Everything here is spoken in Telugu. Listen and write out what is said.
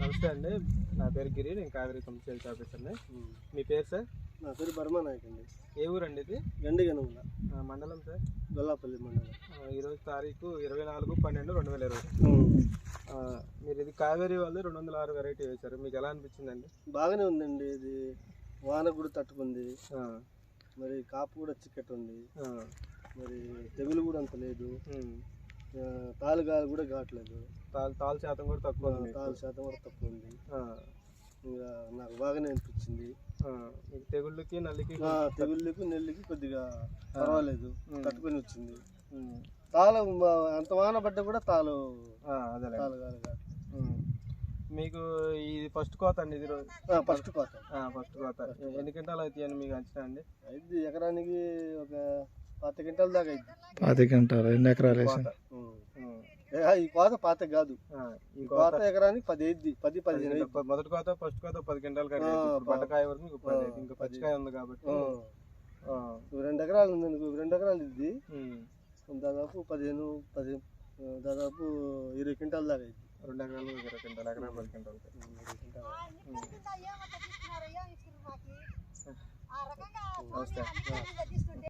నమస్తే అండి, నా పేరు గిరి. నేను కావేరీ కంపెనీ సేల్స్ ఆఫీసర్ని. మీ పేరు సార్? నా పేరు బర్మా నాయక్ అండి. ఏ ఊరండి ఇది? గండిగనుగుల మండలం సార్? గొల్లాపల్లి మండలం. ఈరోజు తారీఖు 24/12/2020. మీరు ఇది కావేరీ వాళ్ళు 206 వెరైటీ వేశారు. మీకు ఎలా అనిపించిందండి? బాగానే ఉందండి. ఇది వాన కూడా తట్టుకుంది, మరి కాపు కూడా చిక్కటి ఉంది, మరి తెగులు కూడా అంత లేదు, తాలుగాలు కూడా కావట్లేదు, తాలు శాతం కూడా తక్కువ ఉంది. తాలు శాతం కూడా తక్కువ ఉంది. ఇంకా నాకు బాగానే అనిపించింది. తెగుళ్ళకి నల్లికి నెల్లికి కొద్దిగా పర్వాలేదు, తట్టుకొని వచ్చింది. తాలు అంత వాన పడ్డా కూడా తాలు తాలుగాలు కాదు. మీకు ఇది ఫస్ట్ కోత అండి? ఇది ఫస్ట్ కోత. ఎన్ని క్వింటాలు అవుతాయని మీకు అంచనా అండి? అయితే ఎకరానికి ఒక 10 క్వింటాల దాకా అయింది. 10 క్వింటాలు. ఎన్ని ఎకరాలు వేసారు? ఈ కోత పాత కాదు, ఈ కోత ఎకరానికి 10 అయింది, 10-15. మొదటి కోత ఫస్ట్ కోత 10 క్వింటాలు కానీ బట్టకాయ వరకు మీకు 10. ఇంకా పచ్చికాయ ఉంది కాబట్టి 2 ఎకరాలు ఉంది. 2 ఎకరాలు ఇది దాదాపు 15 దాదాపు 20 క్వింటాల దాకా అయింది. 2 ఎకరాలు 20 క్వింటాలు, ఎకరా 10 క్వింటాలు. నమస్తే.